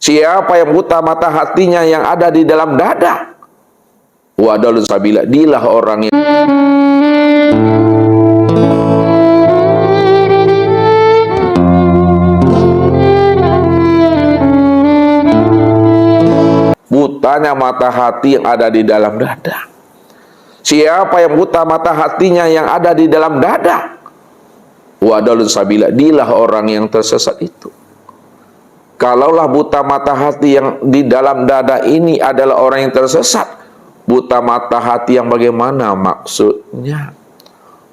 Siapa yang buta mata hatinya yang ada di dalam dada, wa adallu sabila, dialah orang yang butanya mata hati yang ada di dalam dada. Siapa yang buta mata hatinya yang ada di dalam dada, wa adallu sabila, dialah orang yang tersesat itu. Kalaulah buta mata hati yang di dalam dada ini adalah orang yang tersesat, buta mata hati yang bagaimana maksudnya?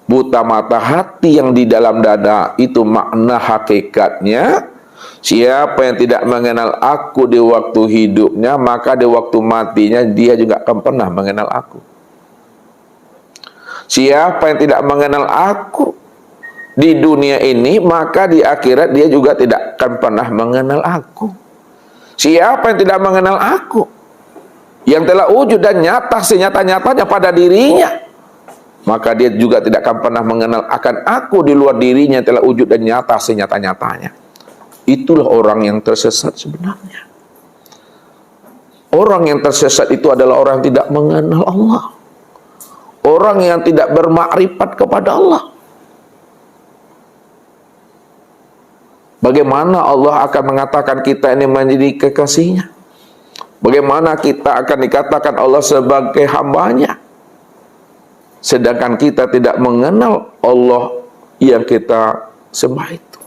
Buta mata hati yang di dalam dada itu makna hakikatnya, siapa yang tidak mengenal aku di waktu hidupnya, maka di waktu matinya dia juga akan pernah mengenal aku. Siapa yang tidak mengenal aku di dunia ini, maka di akhirat dia juga tidak akan pernah mengenal aku. Siapa yang tidak mengenal aku, yang telah wujud dan nyata senyata-nyatanya pada dirinya, maka dia juga tidak akan pernah mengenal akan aku di luar dirinya yang telah wujud dan nyata senyata-nyatanya. Itulah orang yang tersesat sebenarnya. Orang yang tersesat itu adalah orang yang tidak mengenal Allah, orang yang tidak bermakrifat kepada Allah. Bagaimana Allah akan mengatakan kita ini menjadi kekasihnya? Bagaimana kita akan dikatakan Allah sebagai hambanya? Sedangkan kita tidak mengenal Allah yang kita sembah itu.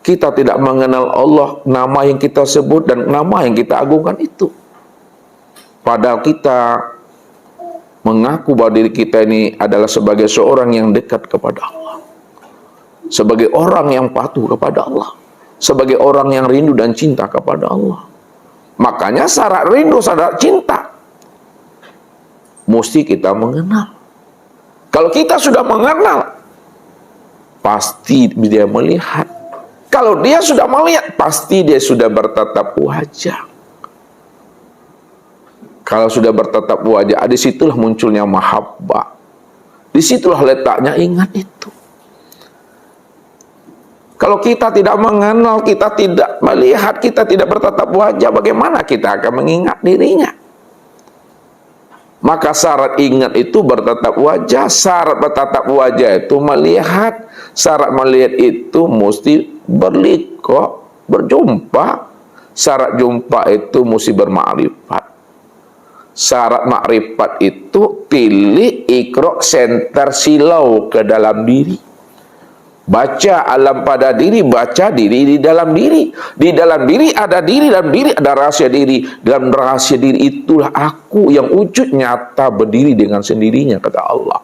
Kita tidak mengenal Allah, nama yang kita sebut dan nama yang kita agungkan itu. Padahal kita mengaku bahwa diri kita ini adalah sebagai seorang yang dekat kepada Allah, sebagai orang yang patuh kepada Allah, sebagai orang yang rindu dan cinta kepada Allah. Makanya syarat rindu, syarat cinta, mesti kita mengenal. Kalau kita sudah mengenal, pasti dia melihat. Kalau dia sudah melihat, pasti dia sudah bertatap wajah. Kalau sudah bertatap wajah, disitulah munculnya mahabbah. Disitulah letaknya ingat itu. Kalau kita tidak mengenal, kita tidak melihat, kita tidak bertatap wajah, bagaimana kita akan mengingat dirinya? Maka syarat ingat itu bertatap wajah, syarat bertatap wajah itu melihat, syarat melihat itu mesti berliqa, berjumpa, syarat jumpa itu mesti bermakrifat. Syarat makrifat itu pilih ikro senter silau ke dalam diri. Baca alam pada diri, baca diri di dalam diri. Di dalam diri ada diri, dalam diri ada rahasia diri. Dalam rahasia diri itulah aku yang wujud nyata berdiri dengan sendirinya, kata Allah.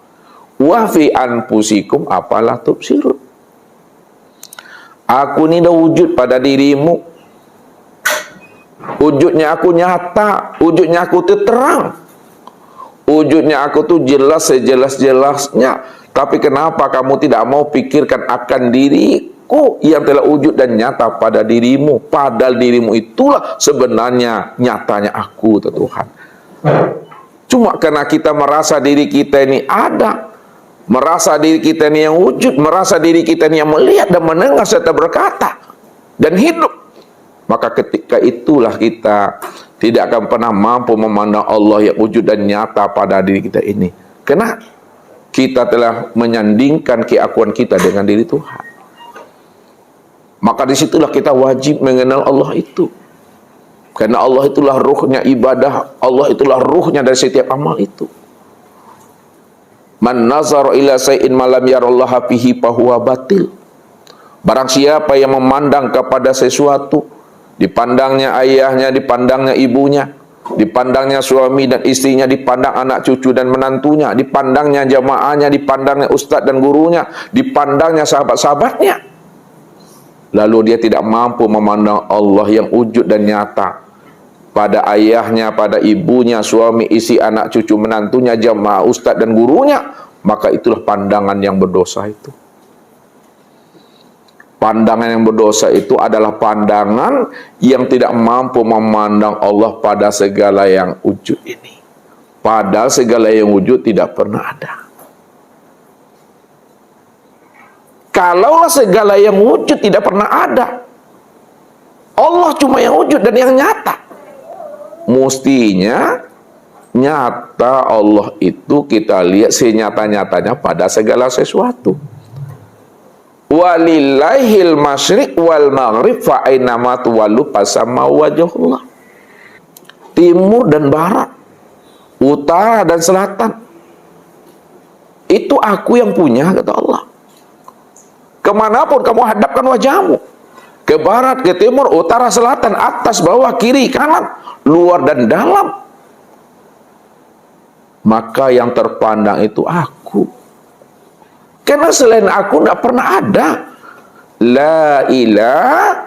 Wa fi anfusikum apalah tubsirun. Aku ini dah wujud pada dirimu. Wujudnya aku nyata, wujudnya aku itu terang. Wujudnya aku tuh jelas sejelas-jelasnya. Tapi kenapa kamu tidak mau pikirkan akan diriku yang telah wujud dan nyata pada dirimu? Padahal dirimu itulah sebenarnya nyatanya aku, Tuhan. Cuma karena kita merasa diri kita ini ada, merasa diri kita ini yang wujud, merasa diri kita ini yang melihat dan mendengar serta berkata dan hidup, maka ketika itulah kita tidak akan pernah mampu memandang Allah yang wujud dan nyata pada diri kita ini. Karena kita telah menyandingkan keakuan kita dengan diri Tuhan. Maka disitulah kita wajib mengenal Allah itu. Karena Allah itulah ruhnya ibadah, Allah itulah ruhnya dari setiap amal itu. Man nazara ila say'in malam yarallaha fihi fahuwa batil. Barang siapa yang memandang kepada sesuatu, dipandangnya ayahnya, dipandangnya ibunya, dipandangnya suami dan istrinya, dipandang anak cucu dan menantunya, dipandangnya jamaahnya, dipandangnya ustadz dan gurunya, dipandangnya sahabat-sahabatnya, lalu dia tidak mampu memandang Allah yang wujud dan nyata pada ayahnya, pada ibunya, suami, istri, anak cucu, menantunya, jamaah, ustadz dan gurunya, maka itulah pandangan yang berdosa itu. Pandangan yang berdosa itu adalah pandangan yang tidak mampu memandang Allah pada segala yang wujud ini. Padahal segala yang wujud tidak pernah ada. Kalaulah segala yang wujud tidak pernah ada, Allah cuma yang wujud dan yang nyata. Mestinya nyata Allah itu kita lihat senyata-nyatanya pada segala sesuatu. Walillahil masyriq wal maghrib fa aina tuwallu fasamma wajhullah. Timur dan barat, utara dan selatan, itu aku yang punya, kata Allah. Kemanapun kamu hadapkan wajahmu, ke barat, ke timur, utara, selatan, atas, bawah, kiri, kanan, luar dan dalam, maka yang terpandang itu aku. Karena selain aku tidak pernah ada. La ilaha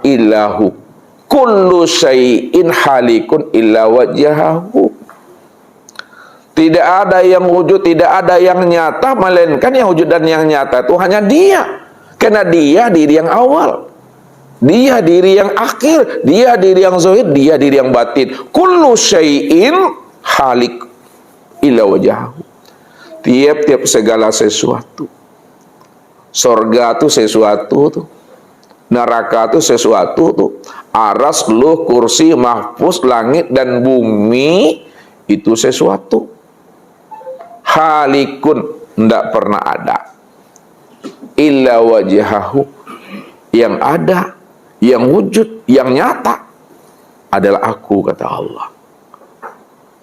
illahu kullu syai'in halikun illa wajhahu. Tidak ada yang wujud, tidak ada yang nyata, melainkan yang wujud dan yang nyata itu hanya Dia. Karena Dia diri yang awal, Dia diri yang akhir, Dia diri yang zahir, Dia diri yang batin. Kullu syai'in halik illa wajhahu. Tiap-tiap segala sesuatu. Sorga itu sesuatu tuh. Neraka itu sesuatu tuh. Aras, luh, kursi, mahfuz, langit dan bumi itu sesuatu. Halikun, tidak pernah ada. Illa wajhahu, yang ada, yang wujud, yang nyata adalah aku, kata Allah.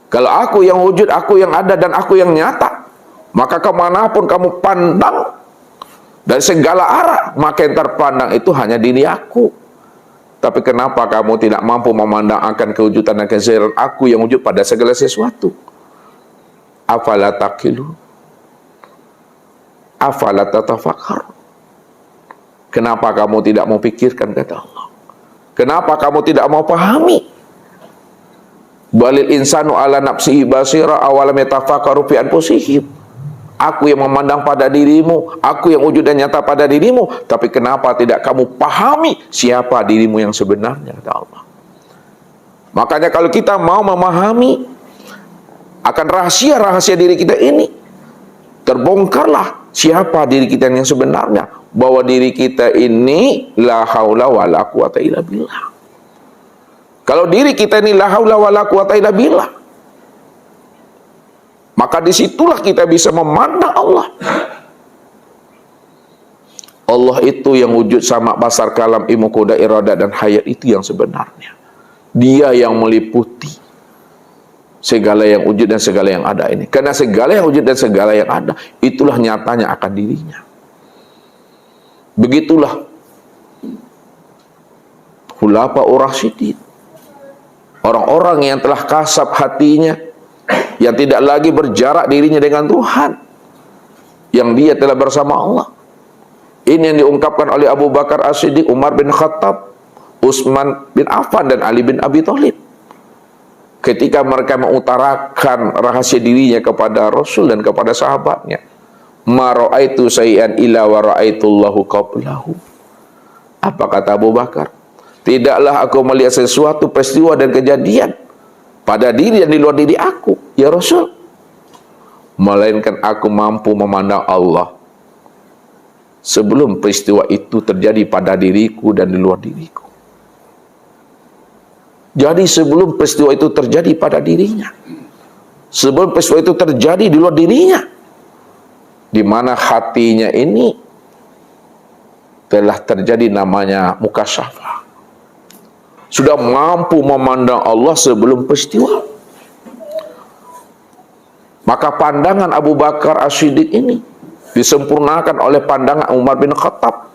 Kalau aku yang wujud, aku yang ada, dan aku yang nyata, maka kemanapun kamu pandang dari segala arah, maka yang terpandang itu hanya diri aku. Tapi kenapa kamu tidak mampu memandang akan kewujudan dan kezahiran aku yang wujud pada segala sesuatu? Afala taqilu, afala tatafakar. Kenapa kamu tidak mau pikirkan, kata Allah? Kenapa kamu tidak mau pahami? Balil insanu ala nafsihi basira awalam yatafakkaru fi anfusihim. Aku yang memandang pada dirimu, aku yang wujud dan nyata pada dirimu, tapi kenapa tidak kamu pahami siapa dirimu yang sebenarnya, kata Allah. Makanya kalau kita mau memahami akan rahasia-rahasia diri kita ini, terbongkarlah siapa diri kita yang sebenarnya, bahwa diri kita ini la haula wala quwata illa billah. Kalau diri kita ini la haula wala quwata illa billah, maka disitulah kita bisa memandang Allah. Allah itu yang wujud sama basar kalam ilmu kuda irada dan hayat itu yang sebenarnya. Dia yang meliputi segala yang wujud dan segala yang ada ini. Karena segala yang wujud dan segala yang ada, itulah nyatanya akan dirinya. Begitulah Khulafa Ur-Rasyidin, orang-orang yang telah kasab hatinya, yang tidak lagi berjarak dirinya dengan Tuhan, yang dia telah bersama Allah. Ini yang diungkapkan oleh Abu Bakar As-Siddiq, Umar bin Khattab, Utsman bin Affan dan Ali bin Abi Thalib. Ketika mereka mengutarakan rahasia dirinya kepada Rasul dan kepada sahabatnya, ma ra'aitu sayyan illa wa ra'aitullahu qablahu. Apa kata Abu Bakar? Tidaklah aku melihat sesuatu peristiwa dan kejadian pada diri dan di luar diri aku, ya Rasul, melainkan aku mampu memandang Allah sebelum peristiwa itu terjadi pada diriku dan di luar diriku. Jadi sebelum peristiwa itu terjadi pada dirinya, sebelum peristiwa itu terjadi di luar dirinya, di mana hatinya ini telah terjadi namanya mukasyafah, sudah mampu memandang Allah sebelum peristiwa. Maka pandangan Abu Bakar As-Siddiq ini disempurnakan oleh pandangan Umar bin Khattab.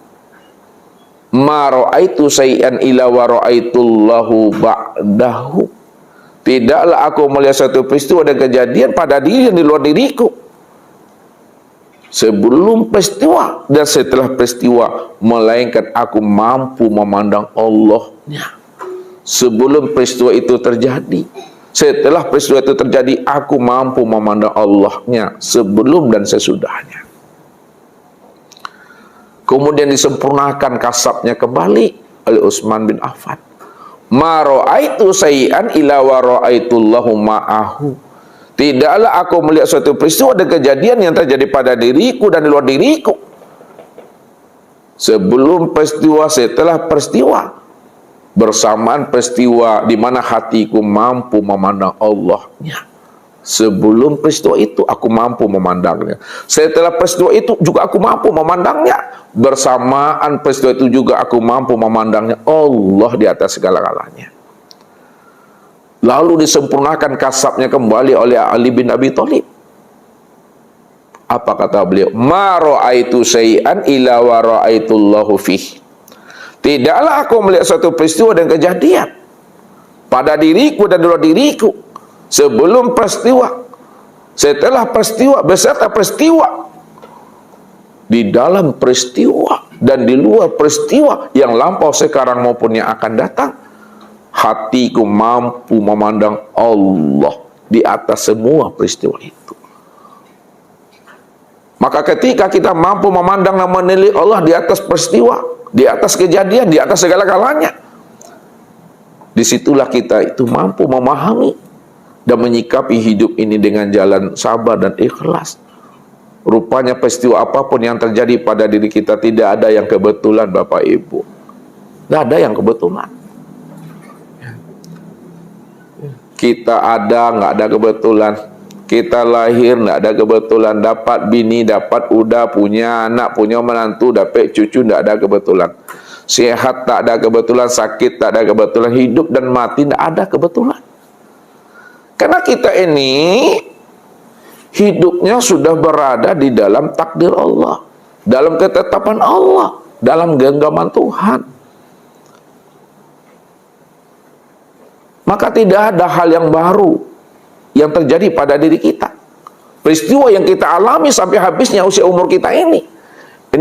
Ma ra'aitu sayyan illa wa ra'aitullahu ba'dahu. Tidaklah aku melihat satu peristiwa dan kejadian pada diri dan di luar diriku sebelum peristiwa dan setelah peristiwa, melainkan aku mampu memandang Allahnya sebelum peristiwa itu terjadi. Setelah peristiwa itu terjadi, aku mampu memandang Allahnya sebelum dan sesudahnya. Kemudian disempurnakan kasabnya kembali oleh Utsman bin Affan. Ma ra'aitu sayyan illa wa ra'aitullahu ma'ahu. Tidaklah aku melihat suatu peristiwa dan kejadian yang terjadi pada diriku dan di luar diriku Sebelum peristiwa, setelah peristiwa. Bersamaan peristiwa di mana hatiku mampu memandang Allahnya. Sebelum peristiwa itu aku mampu memandangnya. Setelah peristiwa itu juga aku mampu memandangnya. Bersamaan peristiwa itu juga aku mampu memandangnya Allah di atas segala-galanya. Lalu disempurnakan kasabnya kembali oleh Ali bin Abi Thalib. Apa kata beliau? Ma ra'aitu syai'an illa wa ra'aitullahu fih. Tidaklah aku melihat suatu peristiwa dan kejadian pada diriku dan di luar diriku sebelum peristiwa, setelah peristiwa, beserta peristiwa, di dalam peristiwa dan di luar peristiwa yang lampau sekarang maupun yang akan datang, hatiku mampu memandang Allah di atas semua peristiwa itu. Maka ketika kita mampu memandang dan menilai Allah di atas peristiwa, di atas kejadian, di atas segala-galanya, disitulah kita itu mampu memahami dan menyikapi hidup ini dengan jalan sabar dan ikhlas. Rupanya peristiwa apapun yang terjadi pada diri kita tidak ada yang kebetulan, Bapak Ibu. Tidak ada yang kebetulan. Kita ada, nggak ada kebetulan. Kita lahir, nggak ada kebetulan. Dapat bini, dapat udah, punya anak, punya menantu, dapat cucu, nggak ada kebetulan. Sehat tak ada kebetulan, sakit tak ada kebetulan, hidup dan mati tidak ada kebetulan. Karena kita ini hidupnya sudah berada di dalam takdir Allah, dalam ketetapan Allah, dalam genggaman Tuhan. Maka tidak ada hal yang baru yang terjadi pada diri kita. Peristiwa yang kita alami sampai habisnya usia umur kita ini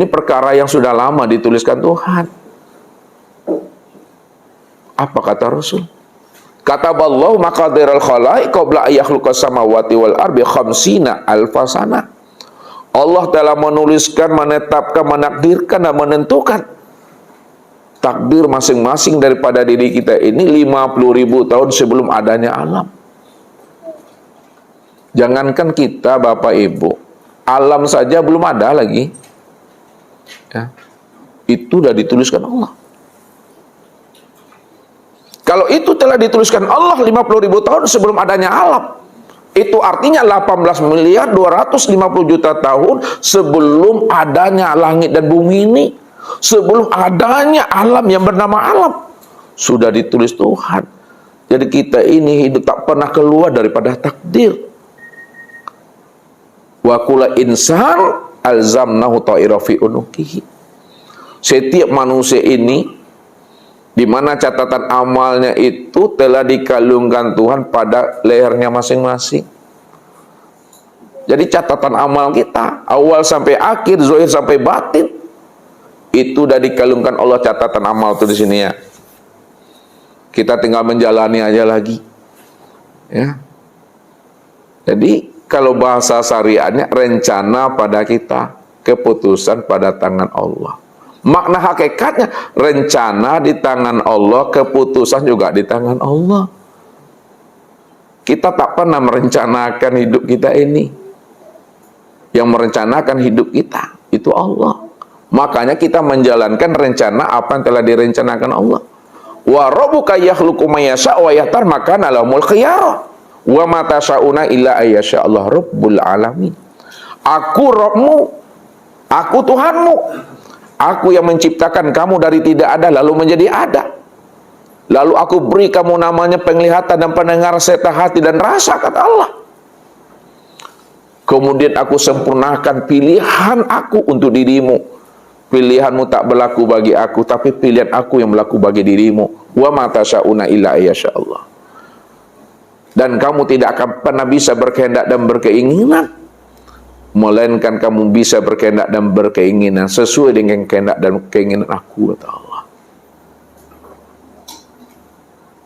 perkara yang sudah lama dituliskan Tuhan. Apa kata Rasul? Kataballahu maqadiral khalaiq qabla ayakhluqas samawati wal ardi khamsina alfasana. Allah telah menuliskan, menetapkan, menakdirkan dan menentukan takdir masing-masing daripada diri kita ini 50.000 tahun sebelum adanya alam. Jangankan kita, Bapak Ibu, alam saja belum ada lagi. Ya. Itu sudah dituliskan Allah. Kalau itu telah dituliskan Allah 50.000 tahun sebelum adanya alam, itu artinya 18.250.000.000 tahun sebelum adanya langit dan bumi ini, sebelum adanya alam yang bernama alam, sudah ditulis Tuhan. Jadi kita ini hidup tak pernah keluar daripada takdir. Wa kullu insan alzamnahu ta'ira fi unuqihi. Setiap manusia ini, di mana catatan amalnya itu telah dikalungkan Tuhan pada lehernya masing-masing. Jadi catatan amal kita, awal sampai akhir, zahir sampai batin, itu sudah dikalungkan Allah catatan amal itu di sini ya. Kita tinggal menjalani aja lagi. Ya. Jadi kalau bahasa syariatnya, rencana pada kita, keputusan pada tangan Allah. Makna hakikatnya, rencana di tangan Allah, keputusan juga di tangan Allah. Kita tak pernah merencanakan hidup kita ini. Yang merencanakan hidup kita, itu Allah. Makanya kita menjalankan rencana apa yang telah direncanakan Allah. Wa rabbuka yakhluqu ma yasha' wa yahtar makana lahumul khiyarah. Wa ma tasyauna illa ayyasha Allah rabbul alamin. Aku Rabbmu, aku Tuhanmu. Aku yang menciptakan kamu dari tidak ada lalu menjadi ada. Lalu aku beri kamu namanya penglihatan dan pendengar serta hati dan rasa, kata Allah. Kemudian aku sempurnakan pilihan aku untuk dirimu. Pilihanmu tak berlaku bagi aku, tapi pilihan aku yang berlaku bagi dirimu. Wa ma tasyauna illa ayyasha Allah. Dan kamu tidak akan pernah bisa berkehendak dan berkeinginan, melainkan kamu bisa berkehendak dan berkeinginan sesuai dengan kehendak dan keinginan aku, kata Allah.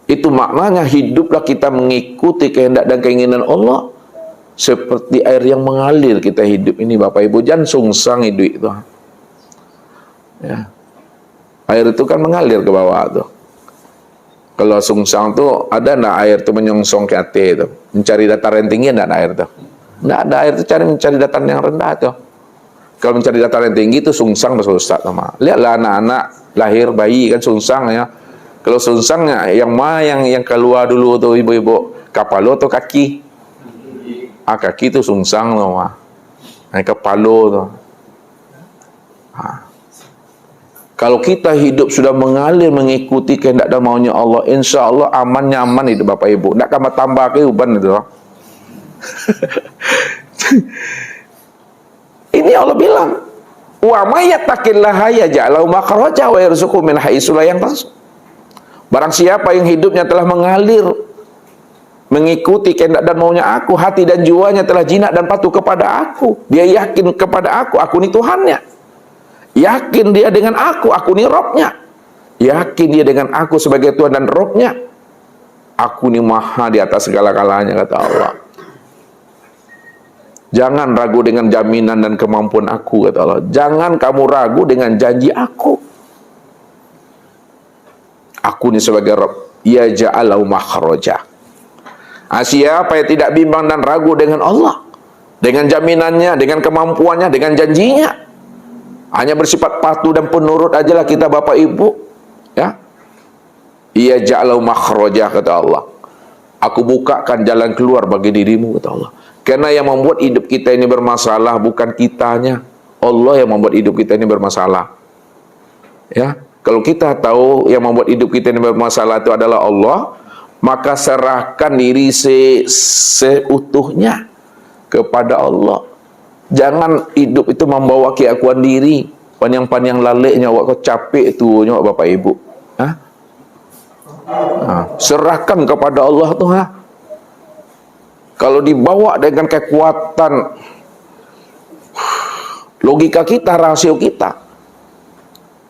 Itu maknanya hiduplah kita mengikuti kehendak dan keinginan Allah. Seperti air yang mengalir kita hidup ini, Bapak Ibu. Jangan sungsang hidup itu. Ya. Air itu kan mengalir ke bawah tuh. Kalau sungsang tuh ada enggak air tuh menyongsong ke hati itu, mencari dataran tinggi enggak ada air tuh. Enggak ada air tuh mencari dataran yang rendah tuh. Kalau mencari dataran yang tinggi itu sungsang bahasa Ustaz sama. Lihatlah anak-anak lahir bayi kan sungsang ya. Kalau sungsangnya yang yang keluar dulu tuh ibu-ibu, kepala atau kaki? Kaki itu sungsang loh mah. Kepala tuh. Kalau kita hidup sudah mengalir mengikuti kehendak dan maunya Allah, insya Allah aman nyaman itu Bapak Ibu. Nak kamu tambah ke uban itu. Ini Allah bilang, wa may yattaqillaha yaj'al lahu makhraja wa yarzuqhu min haitsu la yahtasib. Barang siapa yang hidupnya telah mengalir mengikuti kehendak dan maunya aku, hati dan jiwanya telah jinak dan patuh kepada aku. Dia yakin kepada aku ini Tuhannya. Yakin dia dengan aku ini Robnya. Yakin dia dengan aku sebagai Tuhan dan Robnya. Aku ini maha di atas segala-galanya, kata Allah. Jangan ragu dengan jaminan dan kemampuan aku, kata Allah. Jangan kamu ragu dengan janji aku. Aku ini sebagai Rabb. Ya ja'alau makhraja. Siapa yang tidak bimbang dan ragu dengan Allah, dengan jaminannya, dengan kemampuannya, dengan janjinya, hanya bersifat patuh dan penurut ajalah kita Bapak Ibu, ya. Ya ja'alau makhraja, kata Allah. Aku bukakan jalan keluar bagi dirimu, kata Allah. Karena yang membuat hidup kita ini bermasalah bukan kitanya, Allah yang membuat hidup kita ini bermasalah. Ya, kalau kita tahu yang membuat hidup kita ini bermasalah itu adalah Allah, maka serahkan diri seutuhnya kepada Allah. Jangan hidup itu membawa keakuan diri, panjang-panjang laleknya, awak kau capek tu nyok Bapak Ibu. Serahkan kepada Allah tuh. Kalau dibawa dengan kekuatan logika kita, rasio kita,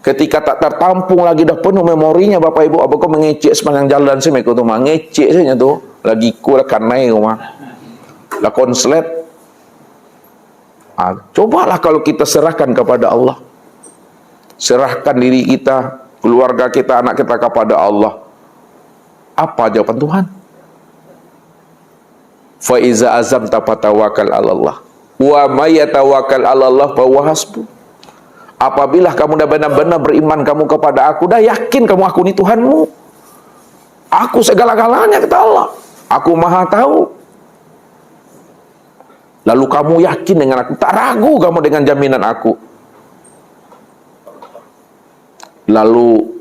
ketika tak tertampung lagi, dah penuh memorinya Bapak Ibu, apa kau mengecek sepanjang jalan sih mereka tu mah ngecek saja tu, lagi ku lah kanai mah, lah konslet. Cobalah kalau kita serahkan kepada Allah, serahkan diri kita, keluarga kita, anak kita kepada Allah. Apa jawaban Tuhan? Fa iza azamta fatawakkal 'ala Allah. Wa may yatawakkal 'ala Allah fa huwa hasbuh. Apabila kamu dah benar-benar beriman kamu kepada aku, dah yakin kamu aku ni Tuhanmu. Aku segala-galanya, kata Allah. Aku maha tahu. Lalu kamu yakin dengan aku, tak ragu kamu dengan jaminan aku. Lalu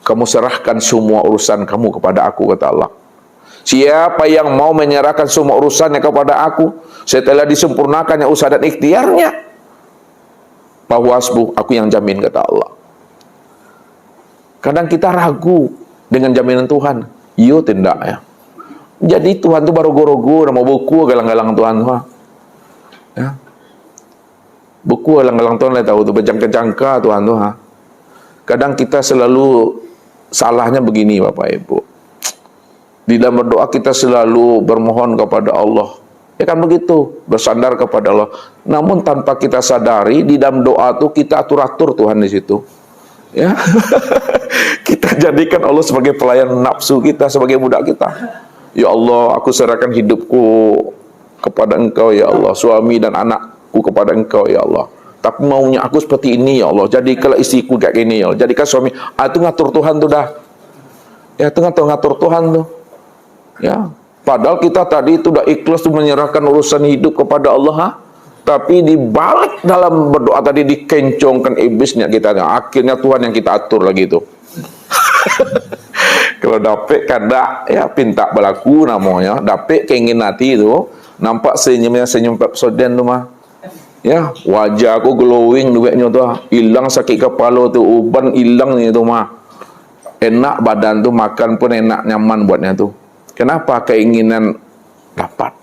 kamu serahkan semua urusan kamu kepada aku, kata Allah. Siapa yang mau menyerahkan semua urusannya kepada aku setelah disempurnakannya usaha dan ikhtiarnya, bahwa aku yang jamin, kata Allah. Kadang kita ragu dengan jaminan Tuhan. Yo tidak ya. Jadi Tuhan itu baru goro-goro mau buku galang-galang Tuhan tuh. Ya. Buku galang-galang Tuhan lah tahu tuh berjangka-jangka Tuhan tuh. Kadang kita selalu salahnya begini Bapak Ibu. Di dalam berdoa kita selalu bermohon kepada Allah. Ya kan begitu, bersandar kepada Allah. Namun tanpa kita sadari di dalam doa itu kita atur-atur Tuhan di situ. Ya. Kita jadikan Allah sebagai pelayan nafsu kita, sebagai budak kita. Ya Allah, aku serahkan hidupku kepada Engkau ya Allah, suami dan anakku kepada Engkau ya Allah. Tapi maunya aku seperti ini ya Allah. Jadikanlah istriku kayak gini ya Allah. Jadikan suami. Itu ngatur Tuhan tuh dah. Ya, itu ngatur Tuhan tuh. Ya, padahal kita tadi itu udah ikhlas tuh menyerahkan urusan hidup kepada Allah, tapi dibalik dalam berdoa tadi dikencongkan iblisnya kita. Akhirnya Tuhan yang kita atur lagi itu. Kalau dapet kada ya pinta berlaku namanya, dapet keinginan hati itu, nampak senyum Pepsodent tu mah. Ya, wajah aku glowing duitnya tuh, hilang sakit kepala tuh, uban hilang itu mah. Enak badan tuh, makan pun enak nyaman buatnya tuh. Kenapa? Keinginan dapat.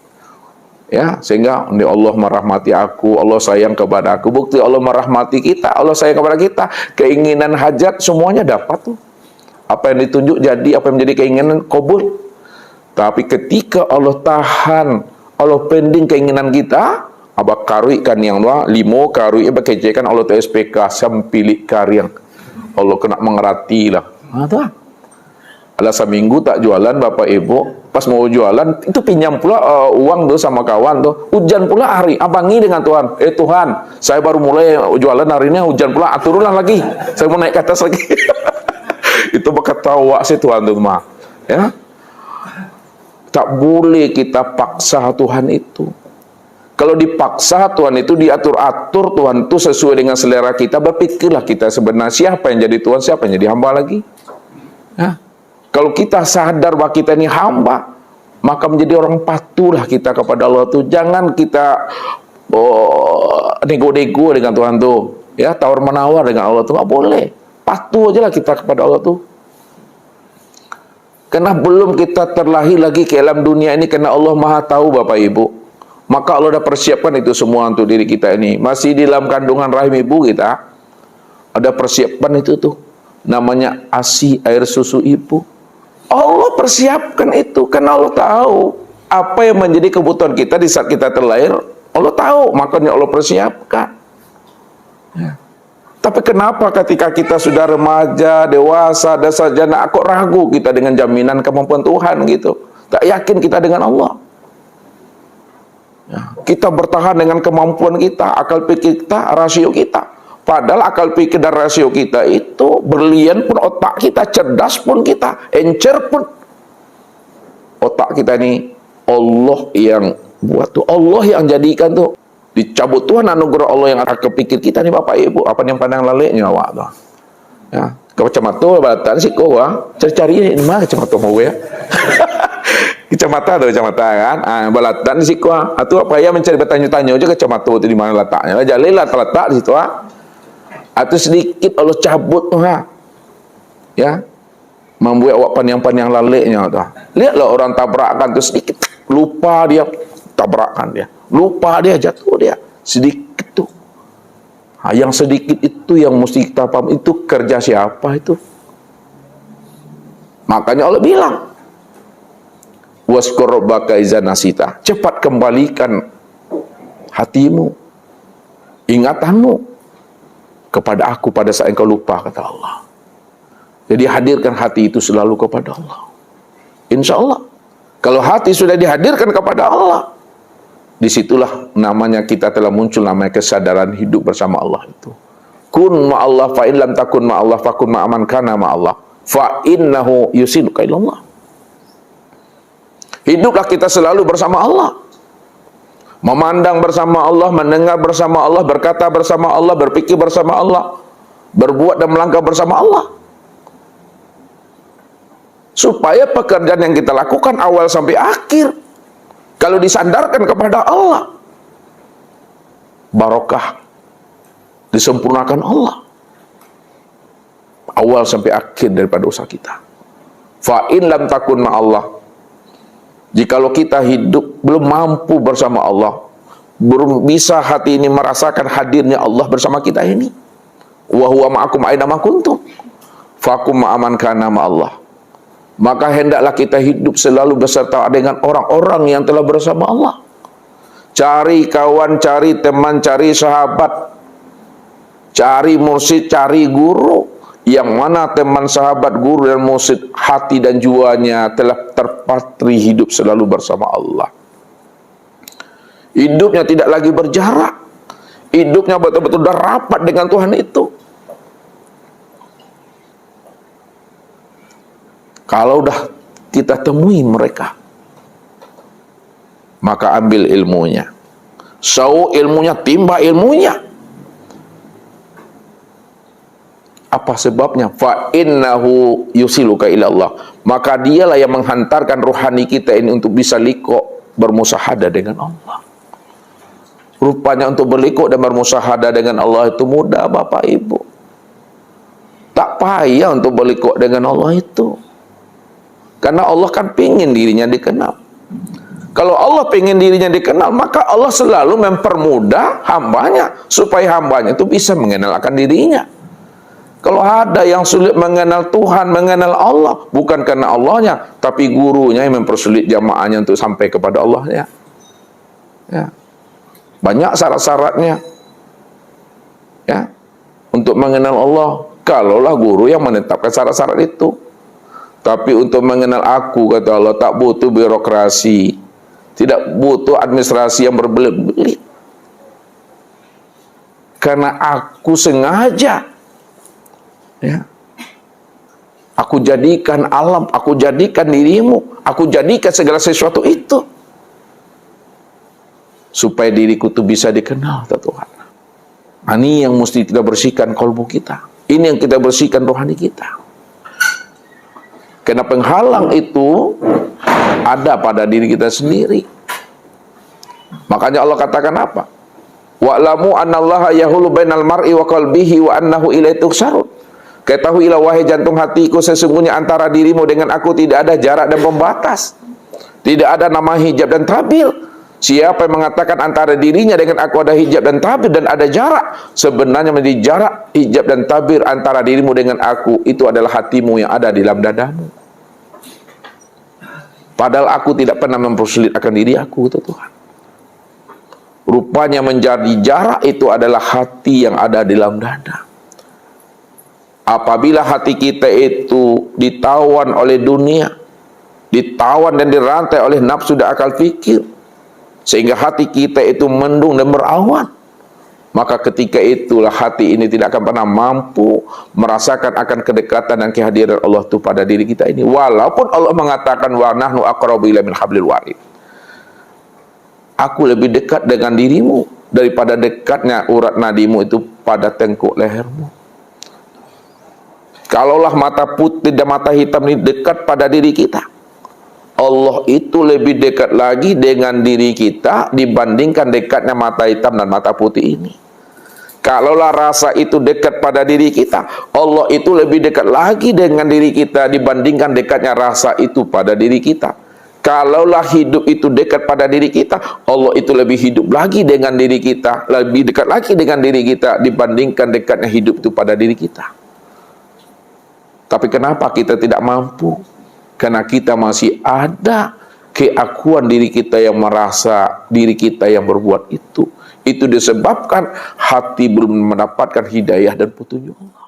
Ya, sehingga Allah merahmati aku, Allah sayang kepada aku. Bukti Allah merahmati kita, Allah sayang kepada kita. Keinginan hajat semuanya dapat tuh. Apa yang ditunjuk jadi, apa yang menjadi keinginan kabul. Tapi ketika Allah tahan, Allah pending keinginan kita, abah karuikan yang dua, limo karui berkejekan Allah TSPK sampilik kariang. Allah kena mengerti lah. Tuh. Alasan minggu tak jualan Bapak Ibu, pas mau jualan itu pinjam pula uang tuh sama kawan tuh. Hujan pula hari, abangi dengan Tuhan. Tuhan, saya baru mulai jualan hari ini hujan pula, turunlah lagi. Saya mau naik ke atas lagi. Itu bakal tawa sih Tuhan tuh mah. Ya. Tak boleh kita paksa Tuhan itu. Kalau dipaksa Tuhan itu diatur-atur, Tuhan itu sesuai dengan selera kita, berpikirlah kita sebenarnya siapa yang jadi Tuhan, siapa yang jadi hamba lagi. Ya. Kalau kita sadar bahwa kita ini hamba, maka menjadi orang patuhlah kita kepada Allah tuh. Jangan kita nego-nego dengan Tuhan tuh, ya, tawar-menawar dengan Allah tuh, nggak boleh. Patuh aja lah kita kepada Allah tuh. Karena belum kita terlahir lagi ke alam dunia ini, karena Allah Maha tahu Bapak Ibu. Maka Allah dah persiapkan itu semua untuk diri kita ini. Masih di dalam kandungan rahim ibu kita, ada persiapan itu tuh. Namanya ASI, air susu ibu. Allah persiapkan itu karena Allah tahu apa yang menjadi kebutuhan kita di saat kita terlahir. Allah tahu, makanya Allah persiapkan. Ya. Tapi kenapa ketika kita sudah remaja, dewasa, dan sarjana, kok ragu kita dengan jaminan kemampuan Tuhan gitu? Tak yakin kita dengan Allah. Ya. Kita bertahan dengan kemampuan kita, akal pikir kita, rasio kita. Padahal akal pikir dan rasio kita itu berlian pun, otak kita cerdas pun kita, encer pun otak kita ini Allah yang buat tuh, Allah yang jadikan tuh. Dicabut Tuhan anugerah Allah yang akal pikir kita nih Bapak Ibu, apa yang pandang laleknya awak tuh. Ya, kacamata balatan sih kau cari-cari ini mah kacamata mau ya. Kacamata tuh kacamata kan, balatan sih kau. Atau apa ya mencari bertanya-tanya aja kacamata itu di mana letaknya. Jalilah terletak di situ atau sedikit Allah cabut tuh ya, membuat awak pandang-pandang laleknya tuh. Lihatlah orang tabrakan tuh sedikit lupa dia tabrakan dia, lupa dia jatuh dia sedikit tuh. Yang sedikit itu yang mesti kita paham, itu kerja siapa itu. Makanya Allah bilang waskur rabbaka iza nasita, cepat kembalikan hatimu, ingatanmu kepada aku pada saat engkau lupa, kata Allah. Jadi hadirkan hati itu selalu kepada Allah. Insya Allah kalau hati sudah dihadirkan kepada Allah, disitulah namanya kita telah muncul namanya kesadaran hidup bersama Allah itu. Kun ma'allah fa in lam takun ma'allah fakun ma'aman kana ma'allah fa innahu yusiluka ilallah. Hiduplah kita selalu bersama Allah, memandang bersama Allah, mendengar bersama Allah, berkata bersama Allah, berpikir bersama Allah, berbuat dan melangkah bersama Allah. Supaya pekerjaan yang kita lakukan awal sampai akhir, kalau disandarkan kepada Allah, barokah, disempurnakan Allah. Awal sampai akhir daripada usaha kita. Fa in lam takun ma'allah, jikalau kita hidup belum mampu bersama Allah, belum bisa hati ini merasakan hadirnya Allah bersama kita ini. Wa huwa ma'akum aina ma kuntum fakum ma'aman kana ma'allah. Maka hendaklah kita hidup selalu beserta dengan orang-orang yang telah bersama Allah. Cari kawan, cari teman, cari sahabat, cari mursyid, cari guru. Yang mana teman, sahabat, guru dan mursyid, hati dan jiwanya telah terpatri hidup selalu bersama Allah. Hidupnya tidak lagi berjarak. Hidupnya betul-betul dah rapat dengan Tuhan itu. Kalau dah kita temui mereka, maka ambil ilmunya. Sau ilmunya, timba ilmunya. Apa sebabnya? Fa innahu yusiluka ila Allah. Maka dialah yang menghantarkan rohani kita ini untuk bisa liko bermusahadah dengan Allah. Rupanya untuk berliko dan bermusahadah dengan Allah itu mudah Bapak Ibu. Tak payah untuk berliko dengan Allah itu. Karena Allah kan pingin dirinya dikenal. Kalau Allah pingin dirinya dikenal, maka Allah selalu mempermudah hambanya supaya hambanya itu bisa mengenal akan dirinya. Kalau ada yang sulit mengenal Tuhan, mengenal Allah, bukan karena Allahnya, tapi gurunya yang mempersulit jamaahnya untuk sampai kepada Allahnya. Ya. Banyak syarat-syaratnya. Ya. Untuk mengenal Allah, kalaulah guru yang menetapkan syarat-syarat itu. Tapi untuk mengenal aku, kata Allah, tak butuh birokrasi, tidak butuh administrasi yang berbelit-belit. Karena aku sengaja, ya, aku jadikan alam, aku jadikan dirimu, aku jadikan segala sesuatu itu supaya diriku itu bisa dikenal, Tuhan. Ini yang mesti kita bersihkan kalbu kita. Ini yang kita bersihkan rohani kita. Karena penghalang itu ada pada diri kita sendiri. Makanya Allah katakan apa? Wa'lamu annallaha yahulu bainal mar'i wa qalbihi wa annahu ilaihi tuhsyarun. Ketahuilah wahai jantung hatiku, sesungguhnya antara dirimu dengan aku tidak ada jarak dan pembatas. Tidak ada nama hijab dan tabir. Siapa yang mengatakan antara dirinya dengan aku ada hijab dan tabir dan ada jarak, sebenarnya menjadi jarak hijab dan tabir antara dirimu dengan aku itu adalah hatimu yang ada di dalam dadamu. Padahal aku tidak pernah mempersulit akan diri aku, Tuhan. Rupanya menjadi jarak itu adalah hati yang ada di dalam dada. Apabila hati kita itu ditawan oleh dunia, ditawan dan dirantai oleh nafsu dan akal fikir, sehingga hati kita itu mendung dan berawan, maka ketika itulah hati ini tidak akan pernah mampu merasakan akan kedekatan dan kehadiran Allah itu pada diri kita ini. Walaupun Allah mengatakan wa nahnu aqrabu ila min hablil warid. Aku lebih dekat dengan dirimu daripada dekatnya urat nadimu itu pada tengkuk lehermu. Kalaulah mata putih dan mata hitam ini dekat pada diri kita, Allah itu lebih dekat lagi dengan diri kita dibandingkan dekatnya mata hitam dan mata putih ini. Kalaulah rasa itu dekat pada diri kita, Allah itu lebih dekat lagi dengan diri kita dibandingkan dekatnya rasa itu pada diri kita. Kalaulah hidup itu dekat pada diri kita, Allah itu lebih hidup lagi dengan diri kita, lebih dekat lagi dengan diri kita dibandingkan dekatnya hidup itu pada diri kita. Tapi kenapa kita tidak mampu? Karena kita masih ada keakuan diri kita yang merasa diri kita yang berbuat itu. Itu disebabkan hati belum mendapatkan hidayah dan petunjuk Allah.